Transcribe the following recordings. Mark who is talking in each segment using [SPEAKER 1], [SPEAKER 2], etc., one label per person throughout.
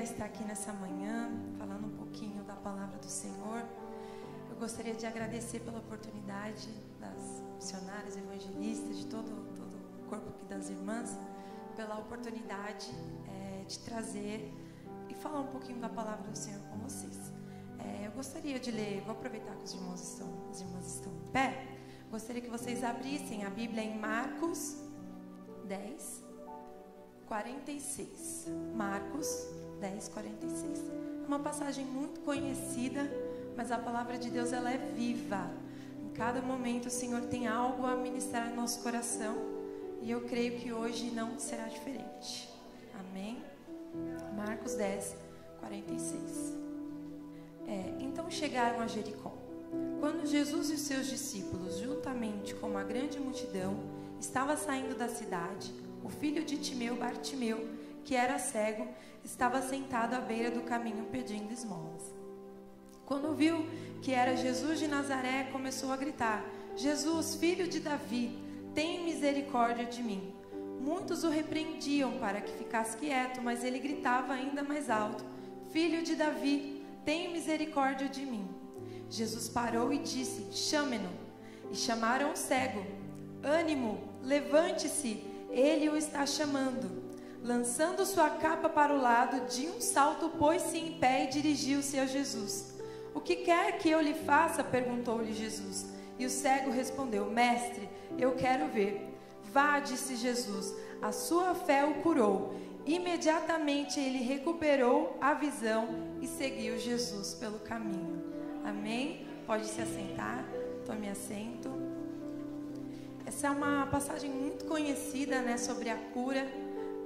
[SPEAKER 1] a estar aqui nessa manhã, falando um pouquinho da palavra do Senhor. Eu gostaria de agradecer pela oportunidade das missionárias, evangelistas, de todo o corpo aqui das irmãs, pela oportunidade de trazer e falar um pouquinho da palavra do Senhor com vocês. Eu gostaria de ler, vou aproveitar que as irmãs estão em pé, gostaria que vocês abrissem a Bíblia em Marcos 10, 46. Marcos 10, 46. É uma passagem muito conhecida, mas a palavra de Deus ela é viva. Em cada momento o Senhor tem algo a ministrar no nosso coração, e eu creio que hoje não será diferente. Amém? Marcos 10, 46. Então chegaram a Jericó. Quando Jesus e os seus discípulos, juntamente com uma grande multidão, estava saindo da cidade, o filho de Timeu, Bartimeu, que era cego, estava sentado à beira do caminho pedindo esmolas. Quando viu que era Jesus de Nazaré, começou a gritar: Jesus, filho de Davi, tem misericórdia de mim. Muitos o repreendiam para que ficasse quieto, mas ele gritava ainda mais alto: Filho de Davi, tem misericórdia de mim. Jesus parou e disse: Chame-no. E chamaram o cego. Ânimo, levante-se, ele o está chamando. Lançando sua capa para o lado, de um salto pôs-se em pé e dirigiu-se a Jesus. O que quer que eu lhe faça? Perguntou-lhe Jesus. E o cego respondeu: Mestre, eu quero ver. Vá, disse Jesus, a sua fé o curou. Imediatamente ele recuperou a visão e seguiu Jesus pelo caminho. Amém? Pode se assentar, tome assento. Essa é uma passagem muito conhecida, né, sobre a cura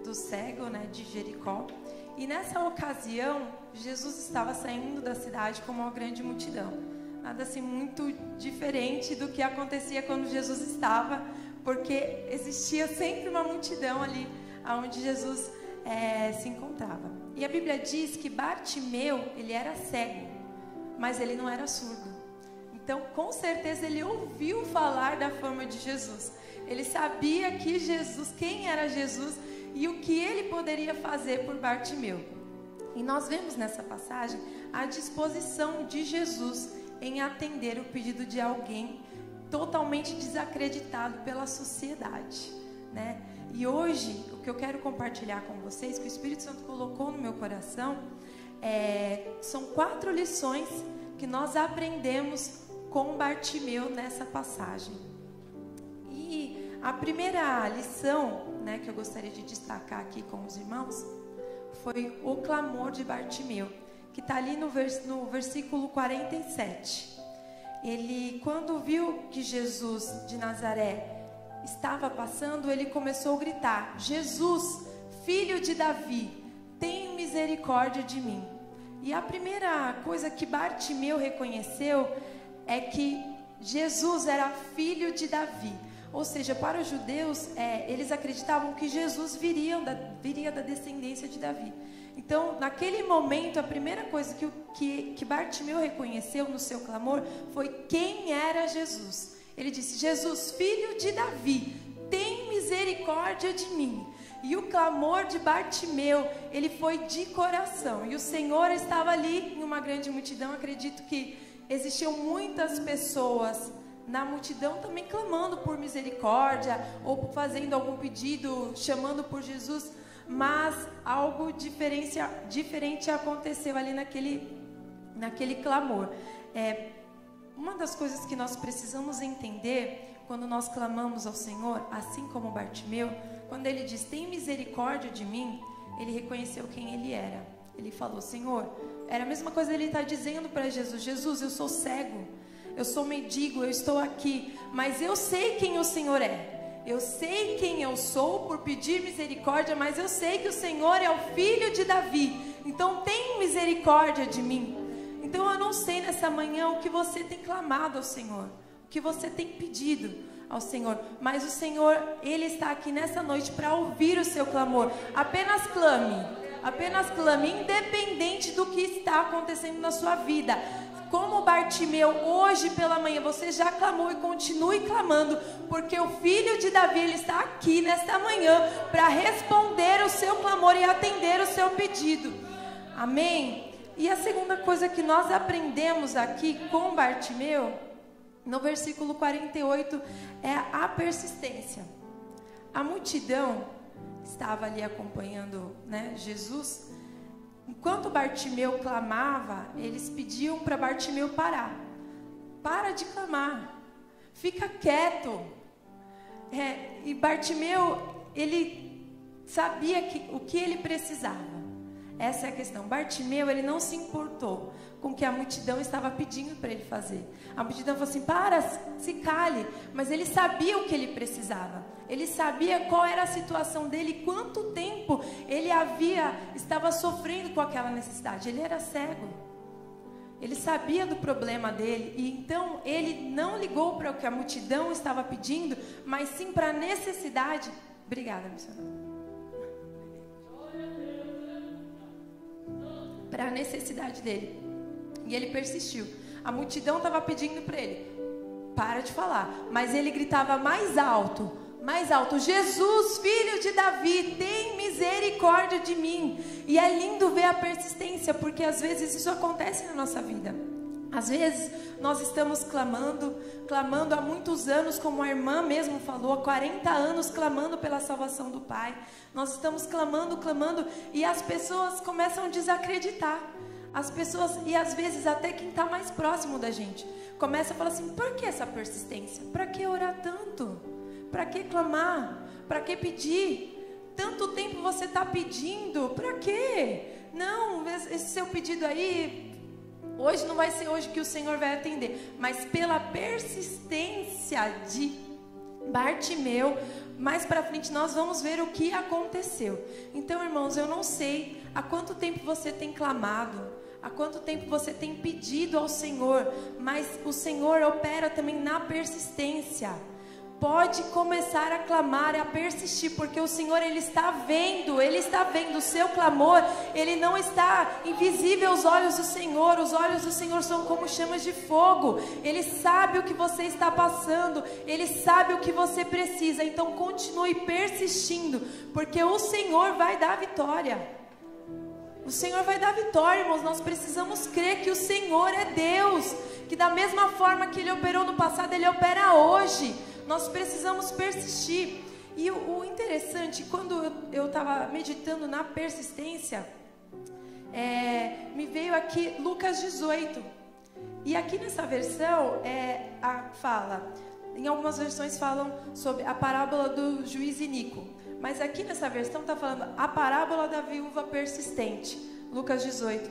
[SPEAKER 1] do cego, né, de Jericó. E nessa ocasião, Jesus estava saindo da cidade com uma grande multidão. Nada assim muito diferente do que acontecia quando Jesus estava, porque existia sempre uma multidão ali onde Jesus se encontrava. E a Bíblia diz que Bartimeu, ele era cego, mas ele não era surdo. Então, com certeza, ele ouviu falar da fama de Jesus. Ele sabia que Jesus, quem era Jesus e o que ele poderia fazer por Bartimeu. E nós vemos nessa passagem a disposição de Jesus em atender o pedido de alguém totalmente desacreditado pela sociedade, né? E hoje, o que eu quero compartilhar com vocês, que o Espírito Santo colocou no meu coração, são 4 lições que nós aprendemos com Bartimeu nessa passagem. E a primeira lição, né, que eu gostaria de destacar aqui com os irmãos, foi o clamor de Bartimeu, que está ali no versículo 47. Ele, quando viu que Jesus de Nazaré estava passando, ele começou a gritar: Jesus, filho de Davi, tem misericórdia de mim. E a primeira coisa que Bartimeu reconheceu é que Jesus era filho de Davi. Ou seja, para os judeus, eles acreditavam que Jesus viria da descendência de Davi. Então, naquele momento, a primeira coisa que Bartimeu reconheceu no seu clamor foi quem era Jesus. Ele disse: Jesus, filho de Davi, tem misericórdia de mim. E o clamor de Bartimeu, ele foi de coração. E o Senhor estava ali em uma grande multidão. Acredito que existiam muitas pessoas na multidão também clamando por misericórdia, ou fazendo algum pedido, chamando por Jesus. Mas algo diferente aconteceu ali naquele clamor. Uma das coisas que nós precisamos entender quando nós clamamos ao Senhor, assim como Bartimeu, quando ele diz: tem misericórdia de mim, ele reconheceu quem ele era. Ele falou: Senhor, era a mesma coisa ele está dizendo para Jesus: Jesus, eu sou cego, eu sou mendigo, eu estou aqui, mas eu sei quem o Senhor é. Eu sei quem eu sou por pedir misericórdia, mas eu sei que o Senhor é o filho de Davi. Então tem misericórdia de mim. Então eu não sei nessa manhã o que você tem clamado ao Senhor, o que você tem pedido ao Senhor, mas o Senhor, Ele está aqui nessa noite para ouvir o seu clamor. Apenas clame, independente do que está acontecendo na sua vida. Como Bartimeu, hoje pela manhã, você já clamou e continue clamando, porque o filho de Davi, ele está aqui nesta manhã para responder o seu clamor e atender o seu pedido. Amém? E a segunda coisa que nós aprendemos aqui com Bartimeu, no versículo 48, é a persistência. A multidão estava ali acompanhando, né, Jesus. Enquanto Bartimeu clamava, eles pediam para Bartimeu parar. Para de clamar. Fica quieto. E Bartimeu, ele sabia o que ele precisava. Essa é a questão. Bartimeu, ele não se importou com o que a multidão estava pedindo para ele fazer. A multidão falou assim, para, se cale. Mas ele sabia o que ele precisava. Ele sabia qual era a situação dele, quanto tempo ele estava sofrendo com aquela necessidade. Ele era cego. Ele sabia do problema dele. E então ele não ligou para o que a multidão estava pedindo, mas sim para a necessidade. Obrigada, missionária. Para a necessidade dele. E ele persistiu. A multidão estava pedindo para ele, para de falar. Mas ele gritava mais alto, Jesus, filho de Davi, tem misericórdia de mim. E é lindo ver a persistência, porque às vezes isso acontece na nossa vida. Às vezes nós estamos clamando há muitos anos, como a irmã mesmo falou, há 40 anos clamando pela salvação do Pai. Nós estamos clamando, e as pessoas começam a desacreditar. As pessoas, e às vezes até quem está mais próximo da gente, começa a falar assim, por que essa persistência? Para que orar tanto? Para que clamar? Para que pedir? Tanto tempo você está pedindo, para quê? Não, esse seu pedido aí, hoje não vai ser hoje que o Senhor vai atender. Mas pela persistência de Bartimeu, mais para frente nós vamos ver o que aconteceu. Então, irmãos, eu não sei há quanto tempo você tem clamado, há quanto tempo você tem pedido ao Senhor, mas o Senhor opera também na persistência. Pode começar a clamar, a persistir, porque o Senhor, Ele está vendo o seu clamor. Ele não está invisível aos olhos do Senhor. Os olhos do Senhor são como chamas de fogo. Ele sabe o que você está passando, Ele sabe o que você precisa. Então continue persistindo, porque o Senhor vai dar a vitória. O Senhor vai dar vitória, irmãos. Nós precisamos crer que o Senhor é Deus, que da mesma forma que Ele operou no passado, Ele opera hoje. Nós precisamos persistir. E o interessante, quando eu estava meditando na persistência, me veio aqui Lucas 18. E aqui nessa versão, fala, em algumas versões falam sobre a parábola do juiz iníquo. Mas aqui nessa versão está falando a parábola da viúva persistente. Lucas 18.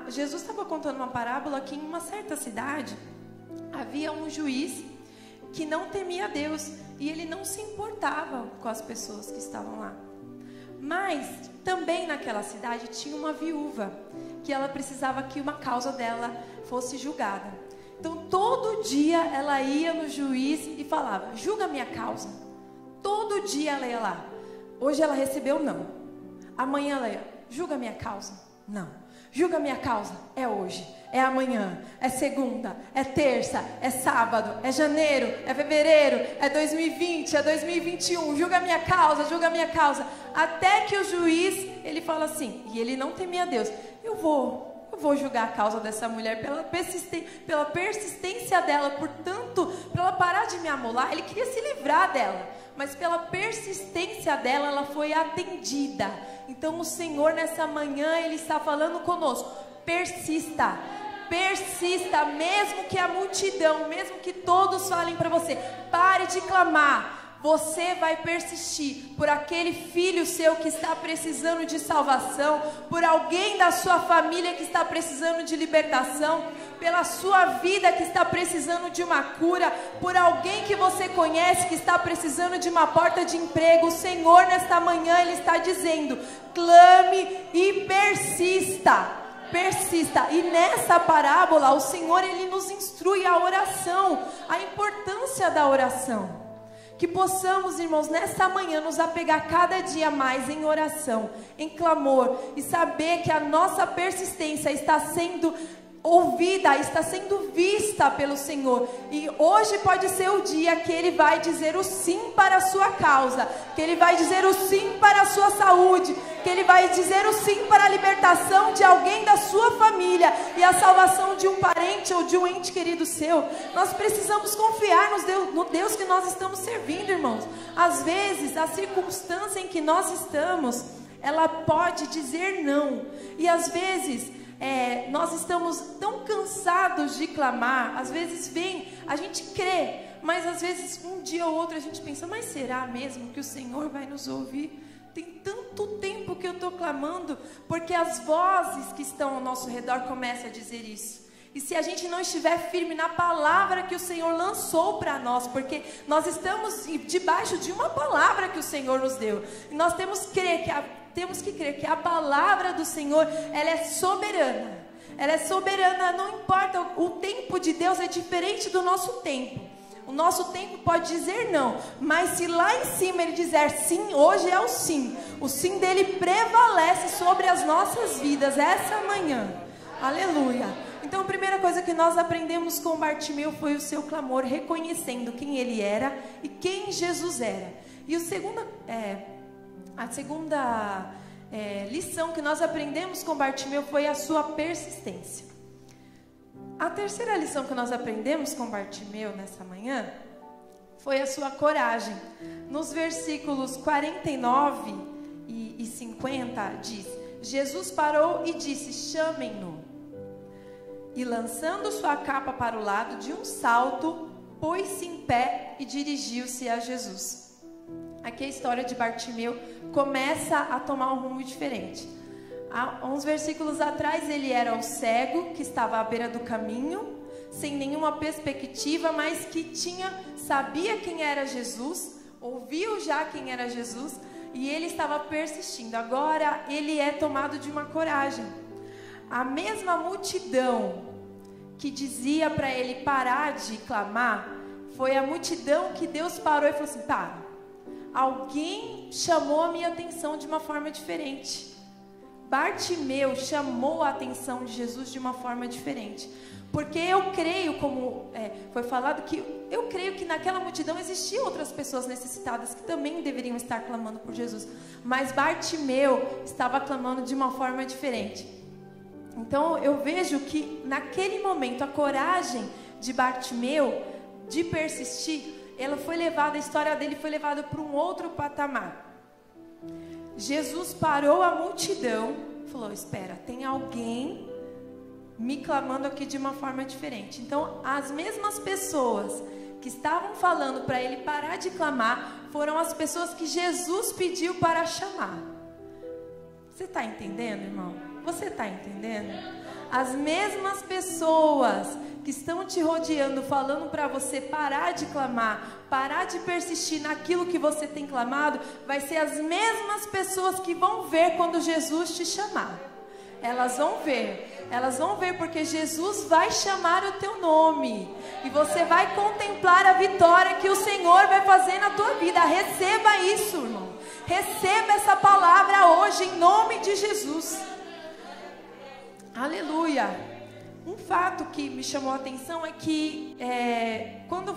[SPEAKER 1] Jesus estava contando uma parábola que em uma certa cidade havia um juiz que não temia Deus, e ele não se importava com as pessoas que estavam lá. Mas também naquela cidade tinha uma viúva, que ela precisava que uma causa dela fosse julgada. Então todo dia ela ia no juiz e falava, julga minha causa. Todo dia ela ia lá. Hoje ela recebeu não. Amanhã ela ia, julga minha causa. Não. Julga minha causa, é hoje, é amanhã, é segunda, é terça, é sábado, é janeiro, é fevereiro, é 2020, é 2021, julga minha causa, até que o juiz, ele fala assim, e ele não temia Deus, eu vou julgar a causa dessa mulher pela persistência dela, portanto, para ela parar de me amolar, ele queria se livrar dela, mas pela persistência dela, ela foi atendida. Então o Senhor nessa manhã, Ele está falando conosco, persista, mesmo que a multidão, mesmo que todos falem para você, pare de clamar. Você vai persistir por aquele filho seu que está precisando de salvação, por alguém da sua família que está precisando de libertação, pela sua vida que está precisando de uma cura, por alguém que você conhece que está precisando de uma porta de emprego. O Senhor nesta manhã, Ele está dizendo, clame e persista. E nessa parábola, o Senhor, Ele nos instrui a oração, a importância da oração. Que possamos, irmãos, nessa manhã nos apegar cada dia mais em oração, em clamor, e saber que a nossa persistência está sendo ouvida, está sendo vista pelo Senhor. E hoje pode ser o dia que Ele vai dizer o sim para a sua causa, que Ele vai dizer o sim para a sua saúde, que Ele vai dizer o sim para a libertação de alguém da sua família e a salvação de um parente ou de um ente querido seu. Nós precisamos confiar no Deus que nós estamos servindo, irmãos. Às vezes, a circunstância em que nós estamos, ela pode dizer não. E às vezes nós estamos tão cansados de clamar. Às vezes a gente crê, mas às vezes um dia ou outro a gente pensa, mas será mesmo que o Senhor vai nos ouvir? Tem tanto tempo que eu estou clamando, porque as vozes que estão ao nosso redor começam a dizer isso. E se a gente não estiver firme na palavra que o Senhor lançou para nós, porque nós estamos debaixo de uma palavra que o Senhor nos deu, e nós temos que crer que a palavra do Senhor, ela é soberana. Ela é soberana, não importa, o tempo de Deus é diferente do nosso tempo. O nosso tempo pode dizer não, mas se lá em cima Ele dizer sim, hoje é o sim dele prevalece sobre as nossas vidas essa manhã. Aleluia. Então a primeira coisa que nós aprendemos com Bartimeu foi o seu clamor, reconhecendo quem ele era e quem Jesus era. E a segunda lição que nós aprendemos com Bartimeu foi a sua persistência. A terceira lição que nós aprendemos com Bartimeu nessa manhã foi a sua coragem. Nos versículos 49 e 50 diz: Jesus parou e disse: chamem-no. E lançando sua capa para o lado, de um salto, pôs-se em pé e dirigiu-se a Jesus. Aqui a história de Bartimeu começa a tomar um rumo diferente. Há uns versículos atrás ele era o cego que estava à beira do caminho, sem nenhuma perspectiva, mas que sabia quem era Jesus, ouviu já quem era Jesus, e ele estava persistindo. Agora ele é tomado de uma coragem. A mesma multidão que dizia para ele parar de clamar, foi a multidão que Deus parou e falou assim: para, alguém chamou a minha atenção de uma forma diferente. Bartimeu chamou a atenção de Jesus de uma forma diferente. Porque eu creio, como foi falado, eu creio que naquela multidão existiam outras pessoas necessitadas que também deveriam estar clamando por Jesus. Mas Bartimeu estava clamando de uma forma diferente. Então eu vejo que naquele momento a coragem de Bartimeu de persistir, a história dele foi levada para um outro patamar. Jesus parou a multidão e falou: espera, tem alguém me clamando aqui de uma forma diferente. Então as mesmas pessoas que estavam falando para ele parar de clamar foram as pessoas que Jesus pediu para chamar. Você está entendendo, irmão? Você está entendendo? As mesmas pessoas que estão te rodeando, falando para você parar de clamar, parar de persistir naquilo que você tem clamado, vai ser as mesmas pessoas que vão ver quando Jesus te chamar. Elas vão ver porque Jesus vai chamar o teu nome, e você vai contemplar a vitória que o Senhor vai fazer na tua vida. Receba isso, irmão. Receba essa palavra hoje, em nome de Jesus. Aleluia. Um fato que me chamou a atenção é que quando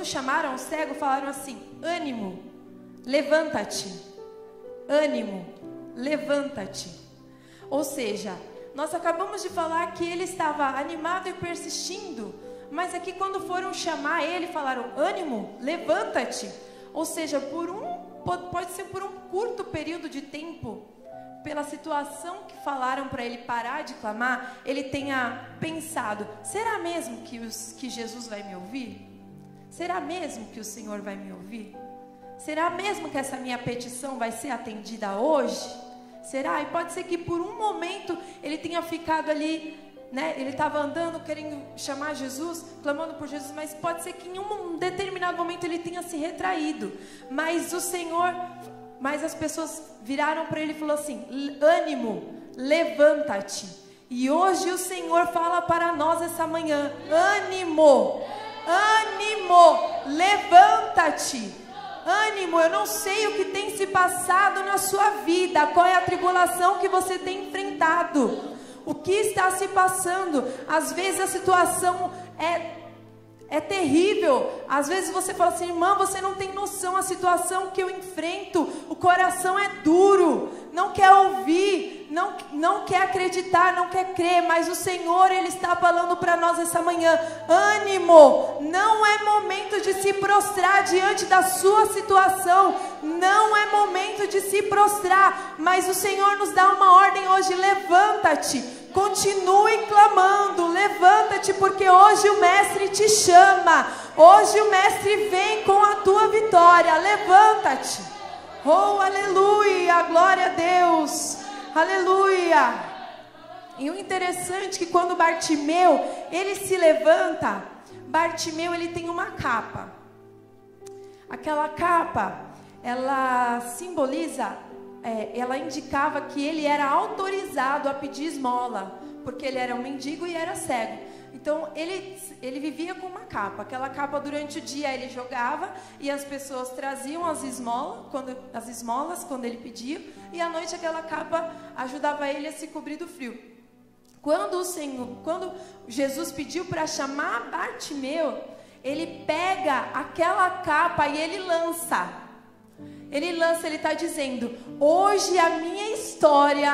[SPEAKER 1] chamaram o cego, falaram assim: ânimo, levanta-te. Ânimo, levanta-te. Ou seja, nós acabamos de falar que ele estava animado e persistindo, mas aqui quando foram chamar ele, falaram: ânimo, levanta-te. Ou seja, pode ser por um curto período de tempo, pela situação que falaram para ele parar de clamar, ele tenha pensado: será mesmo que Jesus vai me ouvir? Será mesmo que o Senhor vai me ouvir? Será mesmo que essa minha petição vai ser atendida hoje? Será? E pode ser que por um momento ele tenha ficado ali, né? Ele estava andando querendo chamar Jesus, clamando por Jesus, mas pode ser que em um determinado momento ele tenha se retraído. Mas as pessoas viraram para ele e falaram assim: ânimo, levanta-te. E hoje o Senhor fala para nós essa manhã: ânimo, levanta-te. Ânimo, eu não sei o que tem se passado na sua vida, qual é a tribulação que você tem enfrentado. o que está se passando. Às vezes a situação é terrível. Às vezes você fala assim: irmã, você não tem noção, a situação que eu enfrento, o coração é duro, não quer ouvir, não quer acreditar, não quer crer, mas o Senhor, Ele está falando para nós essa manhã: ânimo, não é momento de se prostrar diante da sua situação, não é momento de se prostrar, mas o Senhor nos dá uma ordem hoje: levanta-te. Continue clamando, levanta-te, porque hoje o Mestre te chama, hoje o Mestre vem com a tua vitória, levanta-te. Oh, aleluia, glória a Deus, aleluia. E o interessante é que quando Bartimeu, ele se levanta, Bartimeu, ele tem uma capa. Aquela capa, ela simboliza... ela indicava que ele era autorizado a pedir esmola, porque ele era um mendigo e era cego. Então ele vivia com uma capa. Aquela capa, durante o dia ele jogava e as pessoas traziam as esmolas quando ele pedia, e à noite aquela capa ajudava ele a se cobrir do frio. Quando Jesus pediu para chamar Bartimeu, ele pega aquela capa e ele lança. Ele está dizendo: hoje a minha história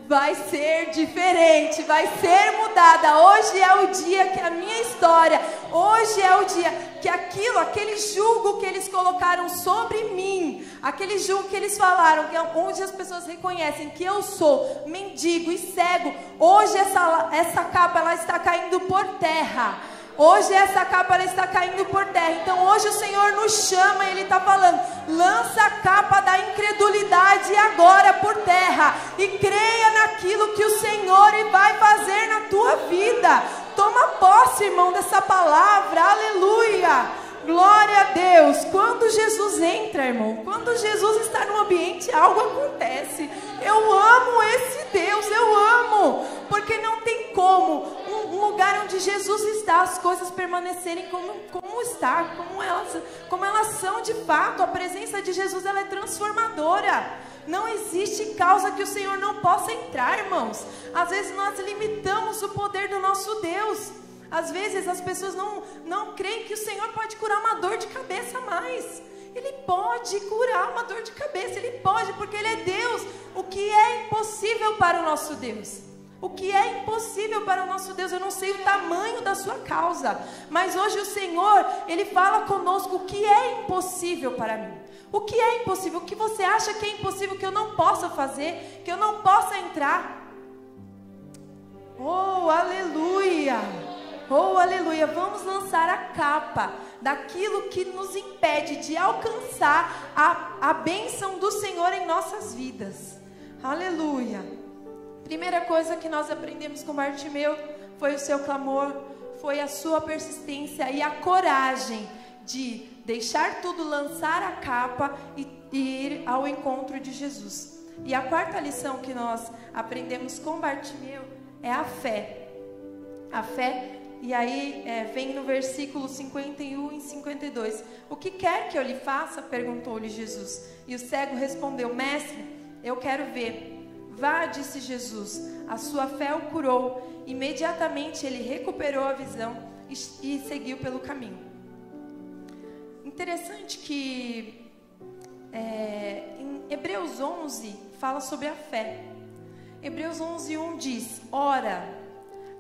[SPEAKER 1] vai ser diferente, vai ser mudada. Hoje é o dia que a minha história, hoje é o dia que aquele jugo que eles colocaram sobre mim, aquele jugo que eles falaram, onde as pessoas reconhecem que eu sou mendigo e cego, hoje essa capa, ela está caindo por terra. Hoje essa capa, ela está caindo por terra. Então hoje o Senhor nos chama, Ele está falando: lança a capa da incredulidade agora por terra e creia naquilo que o Senhor vai fazer na tua vida. Toma posse, irmão, dessa palavra. Aleluia, glória a Deus. Quando Jesus entra, irmão, quando Jesus está no ambiente, algo acontece. Eu amo esse Deus, eu amo, porque não tem como um lugar onde Jesus está, as coisas permanecerem como está, como elas são de fato. A presença de Jesus, ela é transformadora. Não existe causa que o Senhor não possa entrar, irmãos. Às vezes nós limitamos o poder do nosso Deus. Às vezes as pessoas não creem que o Senhor pode curar uma dor de cabeça mais. Ele pode curar uma dor de cabeça, Ele pode, porque Ele é Deus. O que é impossível para o nosso Deus? O que é impossível para o nosso Deus? Eu não sei o tamanho da sua causa, mas hoje o Senhor, Ele fala conosco o que é impossível para mim. O que é impossível? O que você acha que é impossível, que eu não possa fazer, que eu não possa entrar? Oh, aleluia! Oh, aleluia! Vamos lançar a capa daquilo que nos impede de alcançar a bênção do Senhor em nossas vidas. Aleluia! Primeira coisa que nós aprendemos com Bartimeu foi o seu clamor, foi a sua persistência e a coragem de deixar tudo, lançar a capa e ir ao encontro de Jesus. E a quarta lição que nós aprendemos com Bartimeu é a fé. A fé, e aí vem no versículo 51 e 52. O que quer que eu lhe faça? Perguntou-lhe Jesus. E o cego respondeu: Mestre, eu quero ver. Vá, disse Jesus, a sua fé o curou. Imediatamente ele recuperou a visão e seguiu pelo caminho. Interessante que em Hebreus 11 fala sobre a fé. Hebreus 11:1 diz: ora,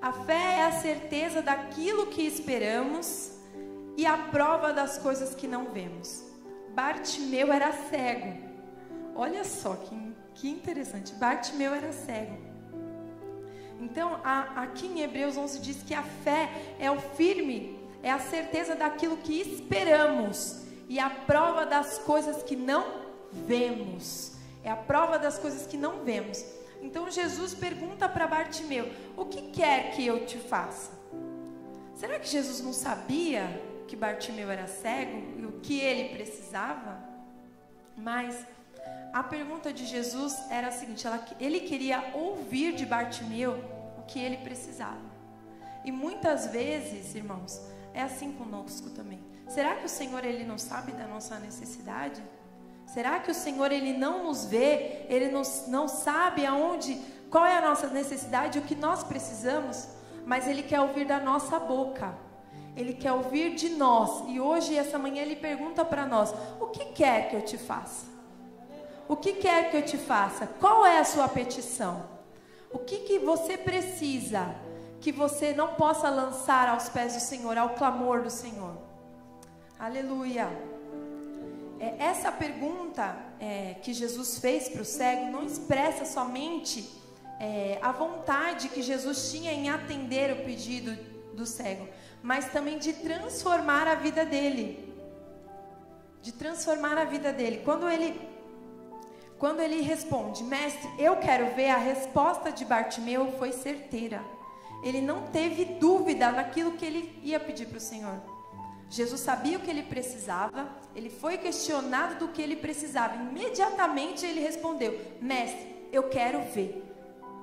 [SPEAKER 1] a fé é a certeza daquilo que esperamos e a prova das coisas que não vemos. Bartimeu era cego. Olha só que interessante. Bartimeu era cego. Então, aqui em Hebreus 11 diz que a fé é o firme, é a certeza daquilo que esperamos e a prova das coisas que não vemos. É a prova das coisas que não vemos. Então, Jesus pergunta para Bartimeu: o que quer que eu te faça? Será que Jesus não sabia que Bartimeu era cego e o que ele precisava? Mas a pergunta de Jesus era a seguinte: ele queria ouvir de Bartimeu o que ele precisava. E muitas vezes, irmãos, é assim conosco também. Será que o Senhor, Ele não sabe da nossa necessidade? Será que o Senhor, Ele não nos vê? Ele não sabe qual é a nossa necessidade, o que nós precisamos, mas Ele quer ouvir da nossa boca. Ele quer ouvir de nós. E hoje, essa manhã, Ele pergunta para nós: o que quer que eu te faça? O que quer que eu te faça? Qual é a sua petição? O que você precisa que você não possa lançar aos pés do Senhor, ao clamor do Senhor? Aleluia. Essa pergunta que Jesus fez para o cego não expressa somente a vontade que Jesus tinha em atender o pedido do cego, mas também de transformar a vida dele. De transformar a vida dele. Quando ele responde: mestre, eu quero ver, a resposta de Bartimeu foi certeira. Ele não teve dúvida naquilo que ele ia pedir para o Senhor. Jesus sabia o que ele precisava, ele foi questionado do que ele precisava. Imediatamente ele respondeu: mestre, eu quero ver.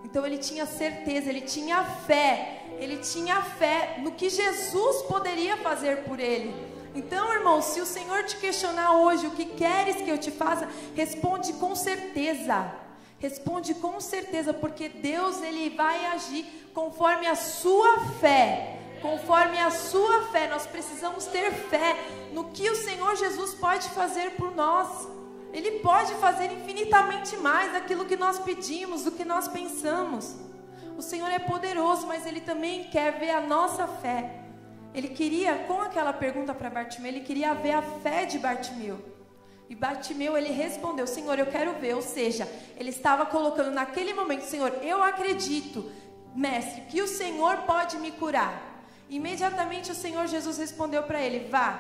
[SPEAKER 1] Então ele tinha certeza, ele tinha fé no que Jesus poderia fazer por ele. Então, irmão, se o Senhor te questionar hoje, o que queres que eu te faça, responde com certeza. Responde com certeza, porque Deus, Ele vai agir conforme a sua fé. Conforme a sua fé. Nós precisamos ter fé no que o Senhor Jesus pode fazer por nós. Ele pode fazer infinitamente mais daquilo que nós pedimos, do que nós pensamos. O Senhor é poderoso, mas Ele também quer ver a nossa fé. Ele queria, com aquela pergunta para Bartimeu, ele queria ver a fé de Bartimeu. E Bartimeu, ele respondeu: Senhor, eu quero ver. Ou seja, ele estava colocando naquele momento: Senhor, eu acredito, mestre, que o Senhor pode me curar. Imediatamente o Senhor Jesus respondeu para ele: vá,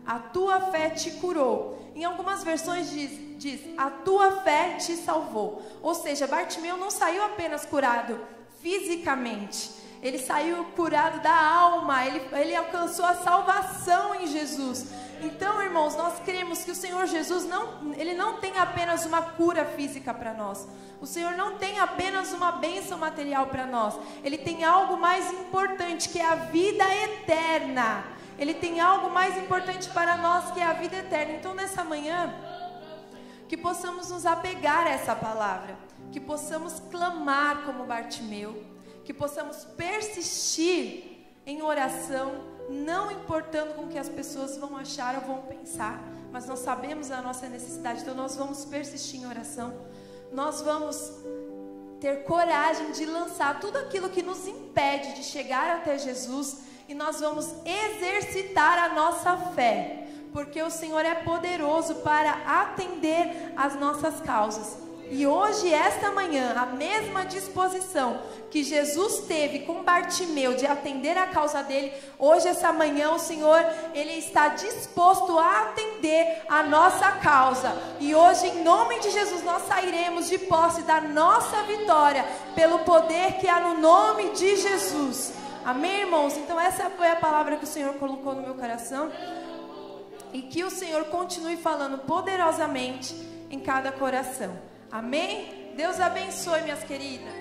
[SPEAKER 1] a tua fé te curou. Em algumas versões diz a tua fé te salvou. Ou seja, Bartimeu não saiu apenas curado fisicamente, ele saiu curado da alma, ele alcançou a salvação em Jesus. Então, irmãos, nós cremos que o Senhor Jesus Ele não tem apenas uma cura física para nós. O Senhor não tem apenas uma bênção material para nós. Ele tem algo mais importante, que é a vida eterna. Ele tem algo mais importante para nós, que é a vida eterna. Então, nessa manhã, que possamos nos apegar a essa palavra, que possamos clamar como Bartimeu, que possamos persistir em oração, não importando com o que as pessoas vão achar ou vão pensar, mas nós sabemos a nossa necessidade, então nós vamos persistir em oração. Nós vamos ter coragem de lançar tudo aquilo que nos impede de chegar até Jesus, e nós vamos exercitar a nossa fé, porque o Senhor é poderoso para atender às nossas causas. E hoje, esta manhã, a mesma disposição que Jesus teve com Bartimeu de atender a causa dele, hoje, essa manhã, o Senhor, Ele está disposto a atender a nossa causa. E hoje, em nome de Jesus, nós sairemos de posse da nossa vitória, pelo poder que há no nome de Jesus. Amém, irmãos? Então essa foi a palavra que o Senhor colocou no meu coração. E que o Senhor continue falando poderosamente em cada coração. Amém? Deus abençoe, minhas queridas.